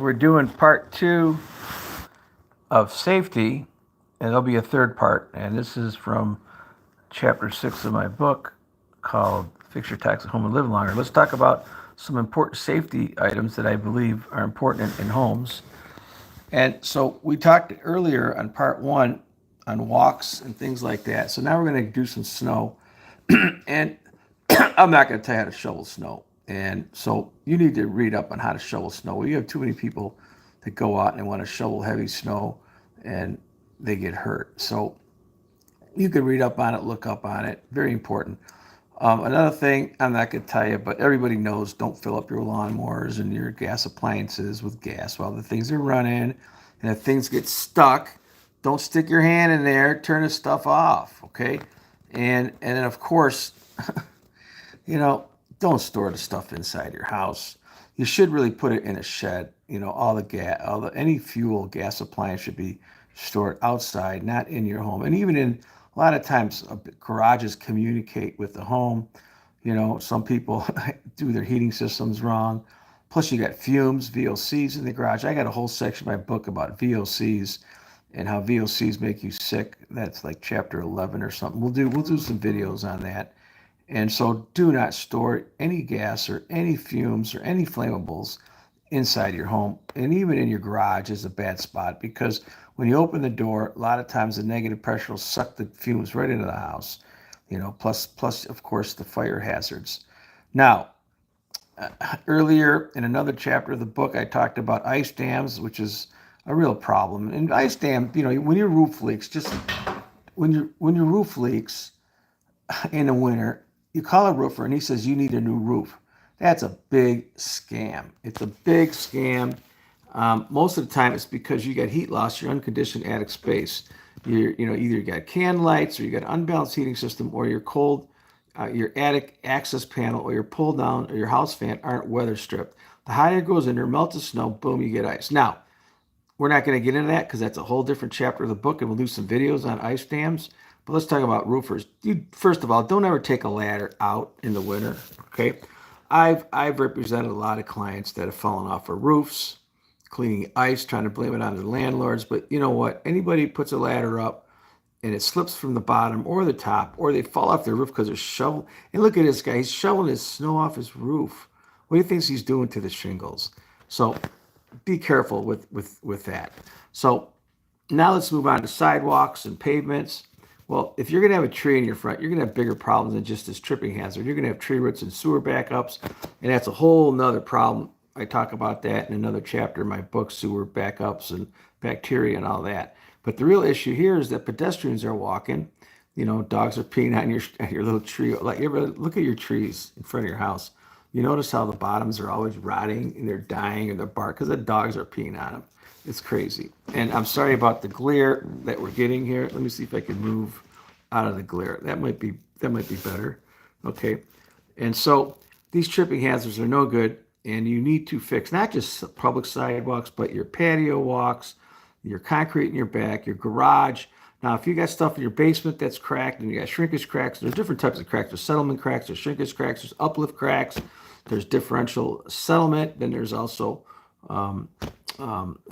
We're doing part 2 of safety, and there'll be a third part. And this is from chapter 6 of my book called Fix Your Toxic Home and Live Longer. Let's talk about some important safety items that I believe are important in homes. And so we talked earlier on part 1 on walks and things like that. So now we're going to do some snow. And I'm not going to tell you how to shovel snow. And so you need to read up on how to shovel snow. You have too many people that go out and want to shovel heavy snow and they get hurt. So you can read up on it, look up on it. Very important. Another thing I'm not going to tell you, but everybody knows, don't fill up your lawnmowers and your gas appliances with gas while the things are running. And if things get stuck, don't stick your hand in there, turn the stuff off, okay? And then, of course, don't store the stuff inside your house. You should really put it in a shed. All the gas, any fuel, gas appliance should be stored outside, not in your home. And even in a lot of times, garages communicate with the home. Some people do their heating systems wrong. Plus, you got fumes, VOCs in the garage. I got a whole section of my book about VOCs and how VOCs make you sick. That's like chapter 11 or something. We'll do some videos on that. And so do not store any gas or any fumes or any flammables inside your home. And even in your garage is a bad spot, because when you open the door, a lot of times the negative pressure will suck the fumes right into the house. Plus of course the fire hazards. Now, earlier in another chapter of the book, I talked about ice dams, which is a real problem. And ice dam, when your roof leaks, when your roof leaks in the winter, you call a roofer and he says you need a new roof. That's a big scam. It's a big scam. Most of the time it's because you got heat loss, your unconditioned attic space. Either you got can lights, or you got unbalanced heating system, or your cold, your attic access panel, or your pull down, or your house fan aren't weather stripped. The hot air goes in there, melts the snow, boom, you get ice. Now, we're not going to get into that because that's a whole different chapter of the book, and we'll do some videos on ice dams. But let's talk about roofers. First of all, don't ever take a ladder out in the winter, okay? I've represented a lot of clients that have fallen off of roofs, cleaning ice, trying to blame it on their landlords. But you know what? Anybody puts a ladder up and it slips from the bottom or the top, or they fall off their roof because they're shoveling. And look at this guy. He's shoveling his snow off his roof. What do you think he's doing to the shingles? So be careful with that. So now let's move on to sidewalks and pavements. Well, if you're going to have a tree in your front, you're going to have bigger problems than just this tripping hazard. You're going to have tree roots and sewer backups, and that's a whole nother problem. I talk about that in another chapter in my book, Sewer Backups and Bacteria and all that. But the real issue here is that pedestrians are walking. Dogs are peeing on your little tree. Like, you ever look at your trees in front of your house? You notice how the bottoms are always rotting and they're dying, and they're bark because the dogs are peeing on them. It's crazy. And I'm sorry about the glare that we're getting here. Let me see if I can move out of the glare. That might be better. Okay. And so these tripping hazards are no good, and you need to fix not just public sidewalks, but your patio walks, your concrete in your back, your garage. Now, if you got stuff in your basement that's cracked and you got shrinkage cracks, there's different types of cracks. There's settlement cracks, there's shrinkage cracks, there's uplift cracks, there's differential settlement, then there's also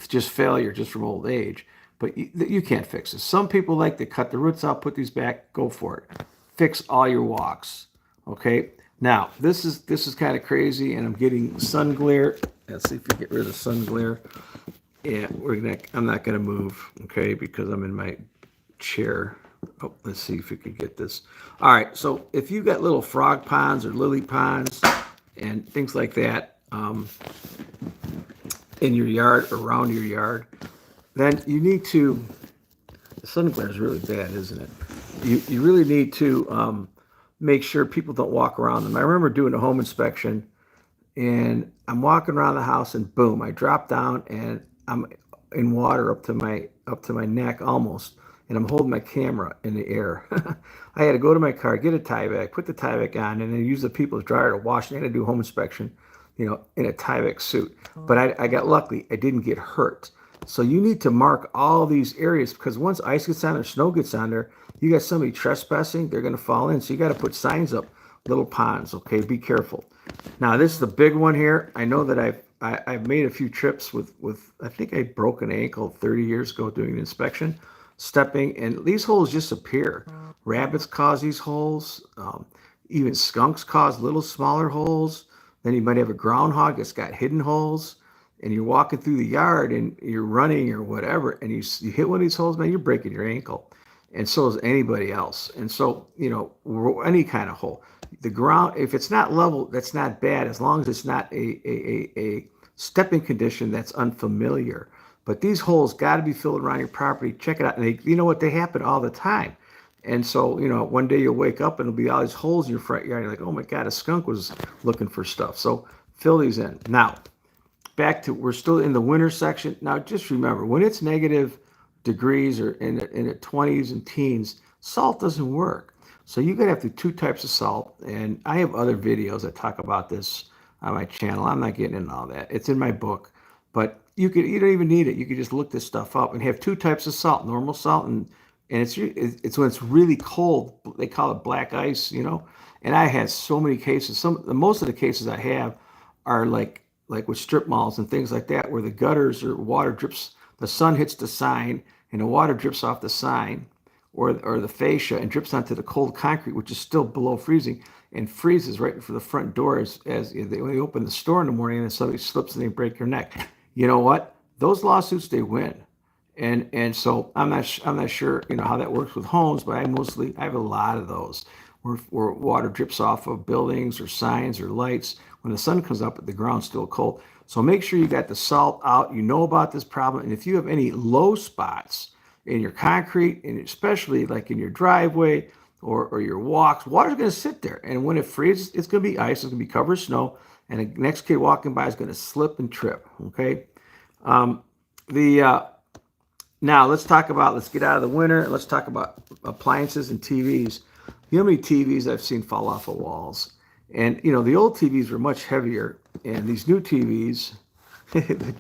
just failure just from old age. But you can't fix this. Some people like to cut the roots out, put these back, go for it. Fix all your walks, okay? Now, this is kind of crazy, and I'm getting sun glare. Let's see if we get rid of the sun glare. Yeah, I'm not gonna move, okay, because I'm in my chair. Oh, let's see if we can get this. All right, so if you got little frog ponds or lily ponds and things like that in your yard, around your yard, then you need to, the sun glare is really bad, isn't it? You really need to make sure people don't walk around them. I remember doing a home inspection, and I'm walking around the house, and boom, I drop down and I'm in water up to my neck almost, and I'm holding my camera in the air. I had to go to my car, get a Tyvek, put the Tyvek on, and then use the people's dryer to wash. And I had to do a home inspection, in a Tyvek suit. But I got lucky; I didn't get hurt. So you need to mark all these areas, because once ice gets on there, snow gets on there, you got somebody trespassing, they're going to fall in. So you got to put signs up, little ponds. Okay, be careful. Now this is the big one here. I know that I've made a few trips with I think I broke an ankle 30 years ago doing an inspection, stepping, and these holes just appear. Rabbits cause these holes. Even skunks cause little smaller holes. Then you might have a groundhog that's got hidden holes, and you're walking through the yard and you're running or whatever, and you hit one of these holes, man, you're breaking your ankle, and so is anybody else. And so, any kind of hole, the ground, if it's not level, that's not bad as long as it's not a stepping condition that's unfamiliar. But these holes got to be filled around your property. Check it out, and you know what, they happen all the time. And so, one day you'll wake up and there'll be all these holes in your front yard. You're like, oh my God, a skunk was looking for stuff. So fill these in. Now, we're still in the winter section. Now, just remember, when it's negative degrees or in the 20s and teens, salt doesn't work. So you're gonna have to do two types of salt. And I have other videos that talk about this on my channel. I'm not getting into all that. It's in my book. But you don't even need it. You could just look this stuff up and have two types of salt, normal salt and it's when it's really cold. They call it black ice, And I had so many cases. Most of the cases I have are like with strip malls and things like that, where the gutters or water drips, the sun hits the sign and the water drips off the sign or the fascia and drips onto the cold concrete, which is still below freezing, and freezes right for the front door when they open the store in the morning and somebody slips and they break your neck. You know what? Those lawsuits, they win. And so I'm not sure how that works with homes, but I have a lot of those where water drips off of buildings or signs or lights when the sun comes up, but the ground's still cold. So make sure you got the salt out. You know about this problem, and if you have any low spots in your concrete, and especially like in your driveway or your walks, water's going to sit there, and when it freezes, it's going to be ice. It's going to be covered in snow, and the next kid walking by is going to slip and trip. Okay. The Now let's get out of the winter. Let's talk about appliances and TVs. You know how many TVs I've seen fall off of walls? And the old TVs were much heavier, and these new TVs, the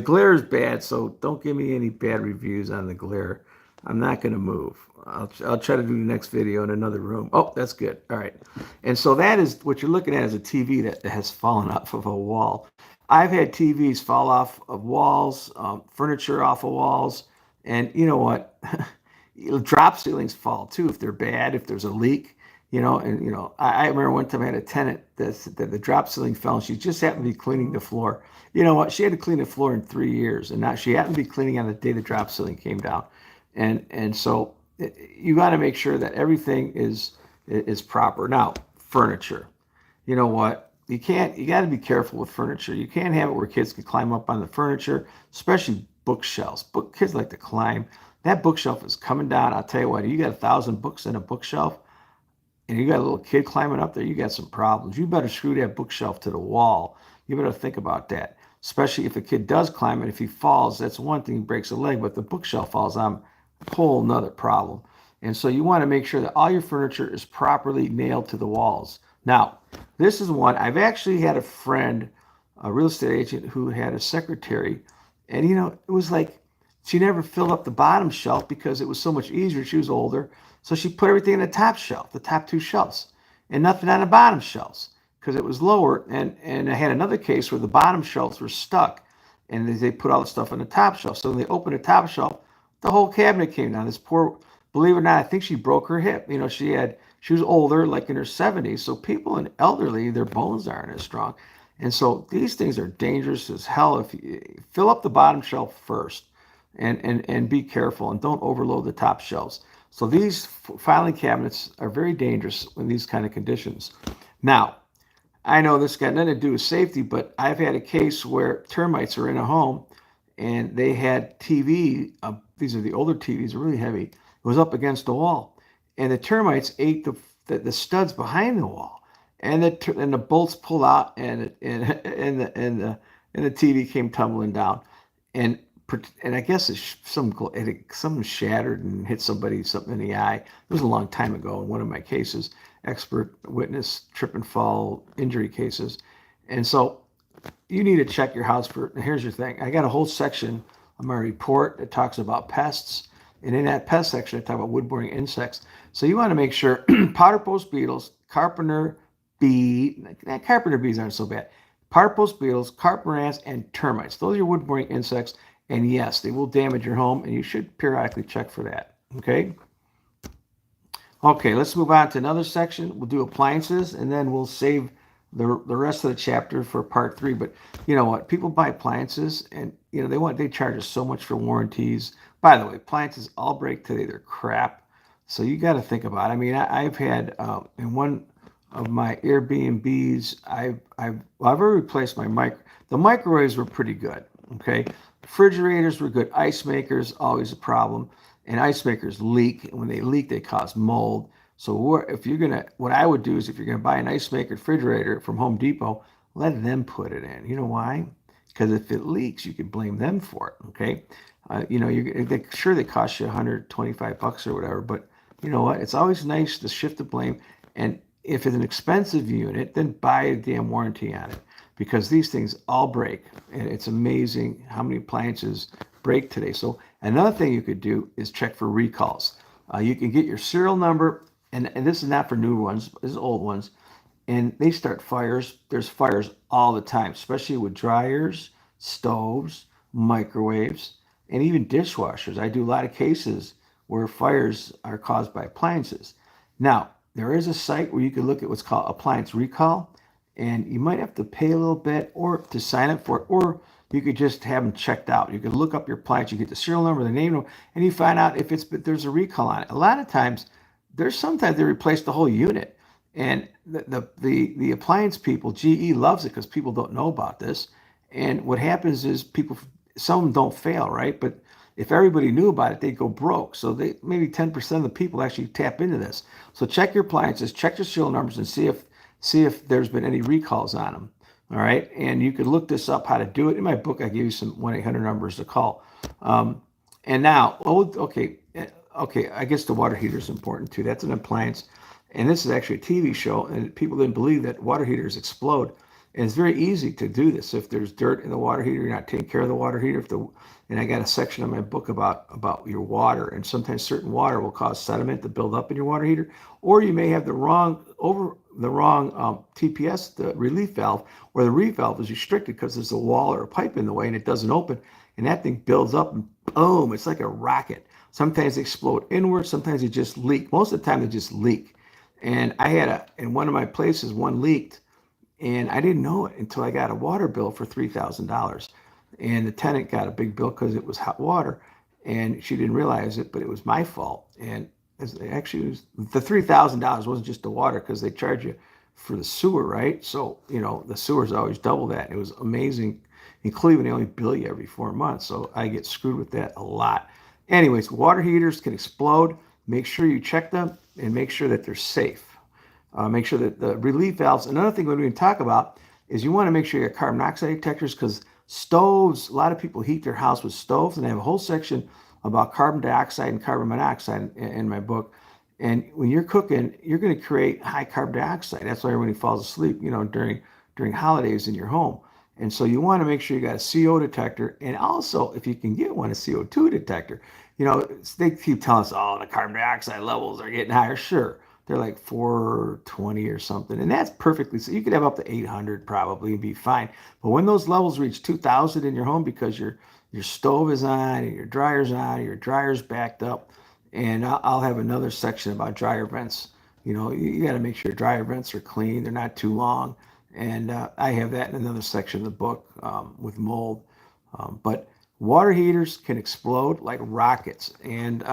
glare is bad, so don't give me any bad reviews on the glare. I'm not going to move. I'll try to do the next video in another room. Oh, that's good. All right. And so that is what you're looking at, is a TV that has fallen off of a wall. I've had TVs fall off of walls, furniture off of walls, and you know what? Drop ceilings fall too if they're bad, if there's a leak. I remember one time I had a tenant that the drop ceiling fell, and she just happened to be cleaning the floor. You know what? She had to clean the floor in 3 years, and now she happened to be cleaning on the day the drop ceiling came down. And so you got to make sure that everything is proper. Now, furniture. You know what? You got to be careful with furniture. You can't have it where kids can climb up on the furniture, especially bookshelves. Kids like to climb. That bookshelf is coming down. I'll tell you what, you got 1,000 books in a bookshelf, and you got a little kid climbing up there, you got some problems. You better screw that bookshelf to the wall. You better think about that, especially if a kid does climb it. If he falls, that's one thing, he breaks a leg, but the bookshelf falls on, a whole nother problem. And so you want to make sure that all your furniture is properly nailed to the walls. Now, this is one, I've actually had a friend, a real estate agent, who had a secretary, and it was like she never filled up the bottom shelf because it was so much easier. She was older. So she put everything in the top shelf, the top two shelves, and nothing on the bottom shelves because it was lower. And I had another case where the bottom shelves were stuck, and they put all the stuff on the top shelf. So when they opened the top shelf, the whole cabinet came down. This poor, believe it or not, I think she broke her hip. She was older, like in her 70s. So people in elderly, their bones aren't as strong. And so these things are dangerous as hell. If you fill up the bottom shelf first, and be careful, and don't overload the top shelves. So these filing cabinets are very dangerous in these kind of conditions. Now, I know this got nothing to do with safety, but I've had a case where termites are in a home, and they had TV. These are the older TVs, really heavy. It was up against the wall, and the termites ate the studs behind the wall, and the bolts pulled out, and the TV came tumbling down, and I guess something shattered and hit something in the eye. It was a long time ago in one of my cases, expert witness trip and fall injury cases. And so you need to check your house for, and here's your thing. I got a whole section of my report that talks about pests. And in that pest section, I talk about wood-boring insects. So you want to make sure powder post beetles, carpenter bees aren't so bad. Parp post beetles, carpet ants, and termites. Those are your wood-boring insects. And yes, they will damage your home, and you should periodically check for that. Okay? Okay, let's move on to another section. We'll do appliances, and then we'll save the rest of the chapter for part 3. But you know what? People buy appliances, and they charge us so much for warranties. By the way, appliances all break today. They're crap. So you got to think about it. I mean, I've had in one of my Airbnbs, I've already replaced my micro. The microwaves were pretty good. Okay, refrigerators were good. Ice makers always a problem, and ice makers leak. And when they leak, they cause mold. So what I would do is if you're gonna buy an ice maker refrigerator from Home Depot, let them put it in. You know why? Because if it leaks, you can blame them for it. Okay, sure they cost you $125 or whatever, but you know what? It's always nice to shift the blame. And if it's an expensive unit, then buy a damn warranty on it because these things all break. And it's amazing how many appliances break today. So another thing you could do is check for recalls. You can get your serial number, and this is not for new ones, this is old ones, and they start fires. There's fires all the time, especially with dryers, stoves, microwaves, and even dishwashers. I do a lot of cases where fires are caused by appliances. Now, there is a site where you can look at what's called appliance recall, and you might have to pay a little bit or to sign up for it, or you could just have them checked out. You could look up your appliance, you get the serial number, the name, and you find out if there's a recall on it. A lot of times, sometimes they replace the whole unit, and the appliance people, GE loves it because people don't know about this. And what happens is some of them don't fail, right? But if everybody knew about it, they'd go broke. So maybe 10% of the people actually tap into this. So check your appliances, check your serial numbers, and see if there's been any recalls on them. All right, and you could look this up how to do it. In my book, I give you some 1-800 numbers to call. And now, okay, I guess the water heater is important too. That's an appliance, and this is actually a TV show, and people didn't believe that water heaters explode. And it's very easy to do this. If there's dirt in the water heater, you're not taking care of the water heater. And I got a section in my book about your water, and sometimes certain water will cause sediment to build up in your water heater, or you may have the wrong TPS, the relief valve, where the relief valve is restricted because there's a wall or a pipe in the way and it doesn't open, and that thing builds up and boom, it's like a rocket. Sometimes they explode inward, sometimes they just leak. Most of the time they just leak. And I had in one of my places, one leaked, and I didn't know it until I got a water bill for $3,000. And the tenant got a big bill because it was hot water, and she didn't realize it, but it was my fault. And actually, the $3,000 wasn't just the water because they charge you for the sewer, right? So the sewer's always double that. It was amazing. In Cleveland, they only bill you every 4 months, so I get screwed with that a lot. Anyways, water heaters can explode. Make sure you check them and make sure that they're safe. Make sure that the relief valves. Another thing we can talk about is you want to make sure you have carbon monoxide detectors, because stoves, a lot of people heat their house with stoves, and I have a whole section about carbon dioxide and carbon monoxide in my book. And when you're cooking, you're going to create high carbon dioxide. That's why everybody falls asleep, during holidays in your home. And so you want to make sure you got a CO detector, and also, if you can get one, a CO2 detector. They keep telling us, oh, the carbon dioxide levels are getting higher. Sure, they're like 420 or something, and that's perfectly. So you could have up to 800 probably and be fine. But when those levels reach 2,000 in your home because your stove is on, and your dryer's on, your dryer's backed up, and I'll have another section about dryer vents. You got to make sure dryer vents are clean; they're not too long. And I have that in another section of the book with mold. But water heaters can explode like rockets. And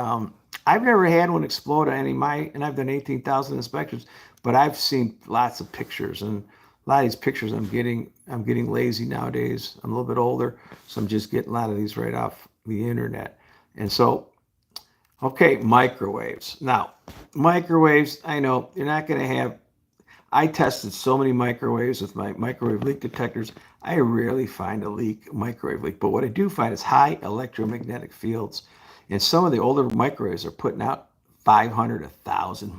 I've never had one explode on any of and I've done 18,000 inspections, but I've seen lots of pictures. And a lot of these pictures I'm getting lazy nowadays. I'm a little bit older, so I'm just getting a lot of these right off the internet. And so, okay, microwaves. Now, microwaves, I know you're not going to have. I tested so many microwaves with my microwave leak detectors. I rarely find a microwave leak. But what I do find is high electromagnetic fields. And some of the older microwaves are putting out 500, 1,000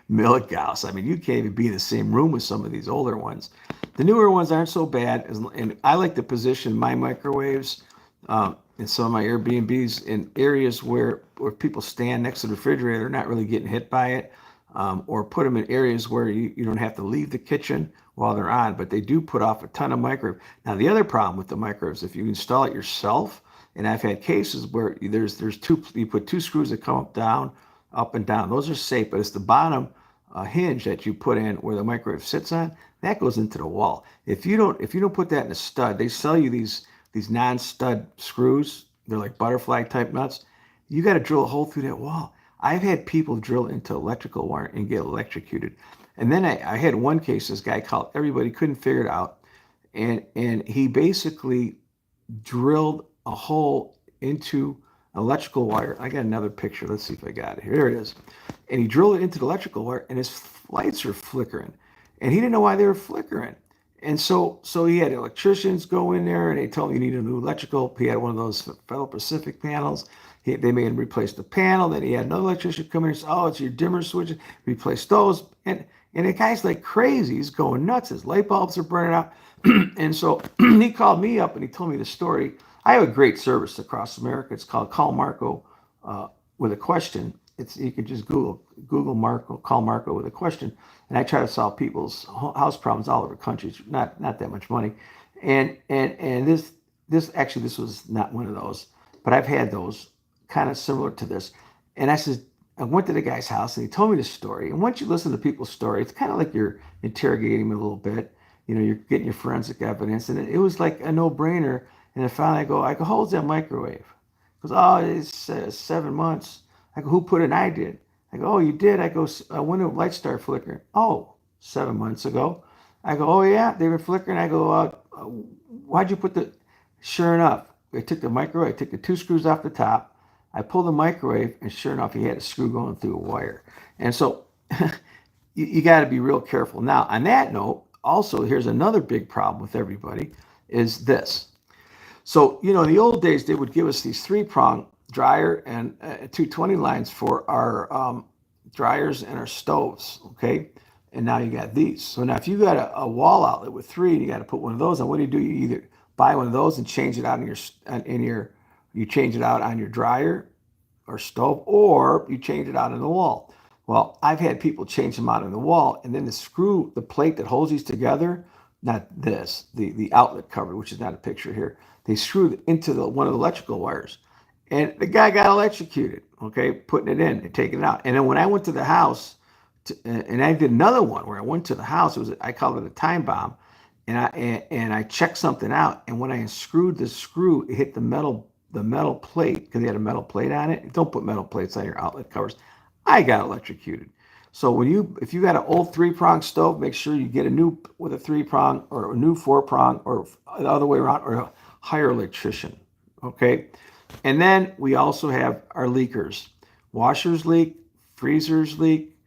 milligauss. I mean, you can't even be in the same room with some of these older ones. The newer ones aren't so bad. And I like to position my microwaves in some of my Airbnbs in areas where people stand next to the refrigerator, not really getting hit by it. Or put them in areas where you don't have to leave the kitchen, while they're on, but they do put off a ton of microwave. Now, the other problem with the microwaves, if you install it yourself, and I've had cases where there's two, you put two screws that come up and down. Those are safe, but it's the bottom hinge that you put in where the microwave sits on that goes into the wall. If you don't put that in a stud, they sell you these non-stud screws. They're like butterfly type nuts. You got to drill a hole through that wall. I've had people drill into electrical wire and get electrocuted. And then I had one case, this guy called everybody, couldn't figure it out. And he basically drilled a hole into electrical wire. I got another picture. Let's see if I got it here. There it is. And he drilled it into the electrical wire, and his lights are flickering. And he didn't know why they were flickering. And so he had electricians go in there, and they told him you need a new electrical. He had one of those Federal Pacific panels. They made him replace the panel. Then he had another electrician come in and say, "Oh, it's your dimmer switches." Replace those. And the guy's like crazy. He's going nuts. His light bulbs are burning out. And so he called me up and he told me the story. I have a great service across America. It's called Clevelandmarko with a question. You can just Google Marco, call Marco with a question, and I try to solve people's house problems all over the country. It's not that much money, and this was not one of those, but I've had those kind of similar to this. And I went to the guy's house and he told me the story. And once you listen to people's story, it's kind of like you're interrogating him a little bit. You're getting your forensic evidence, and it was like a no-brainer. And then finally I go, "How's that microwave?" He goes, "Oh, it's 7 months." I go, "Who put it in?" "I did." I go, "Oh, you did?" I go, "When did the lights start flickering?" "Oh, 7 months ago." I go, "Oh, yeah, they were flickering." I go, "Why'd you put the..." Sure enough, I took the microwave, I took the two screws off the top, I pulled the microwave, and sure enough, he had a screw going through a wire. And so you got to be real careful. Now, on that note, also, here's another big problem with everybody is this. So, in the old days, they would give us these three-prong dryer and 220 lines for our dryers and our stoves, okay? And now you got these. So now if you got a wall outlet with three and you got to put one of those on, what do? You either buy one of those and change it out you change it out on your dryer or stove, or you change it out on the wall. Well, I've had people change them out on the wall, and then the plate that holds these together, not this, the outlet cover, which is not a picture here, they screwed into one of the electrical wires. And the guy got electrocuted, okay, putting it in and taking it out. And then when I went to the house, and I did another one where I went to the house, I called it a time bomb, and I checked something out. And when I unscrewed the screw, it hit the metal plate, because they had a metal plate on it. Don't put metal plates on your outlet covers. I got electrocuted. So if you got an old three-prong stove, make sure you get a new with a three-prong or a new four-prong, or the other way around, or hire an electrician, okay? And then we also have our leakers. Washers leak, freezers leak,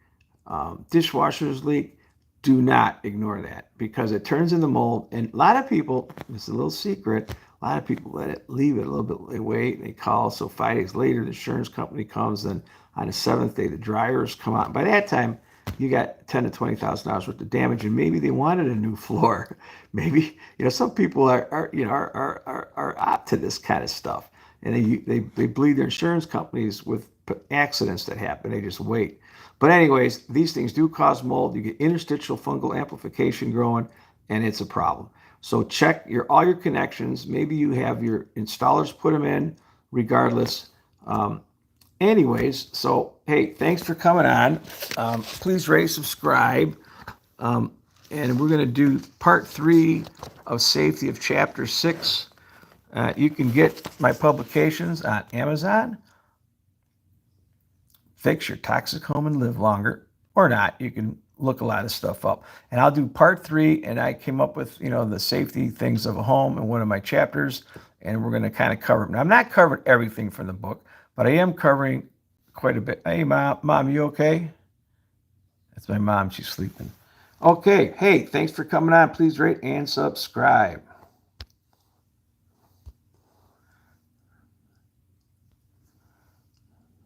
dishwashers leak. Do not ignore that, because it turns into mold. And a lot of people, it's a little secret, a lot of people leave it a little bit, they wait, they call. So 5 days later, the insurance company comes, and on the 7th day, the dryers come out. By that time, you got $10,000 to $20,000 worth of damage, and maybe they wanted a new floor. Maybe some people are up to this kind of stuff, and they bleed their insurance companies with accidents that happen. They just wait. But anyways, these things do cause mold. You get interstitial fungal amplification growing, and it's a problem. So check all your connections. Maybe you have your installers put them in, regardless. Anyways, so hey, thanks for coming on. Please rate, subscribe, and we're going to do part 3 of Safety of Chapter 6. You can get my publications on Amazon. Fix your toxic home and live longer, or not. You can look a lot of stuff up. And I'll do part 3, and I came up with the safety things of a home in one of my chapters, and we're going to kind of cover them. Now, I'm not covering everything from the book, but I am covering quite a bit. Hey, Mom, you okay? That's my mom. She's sleeping. Okay. Hey, thanks for coming on. Please rate and subscribe.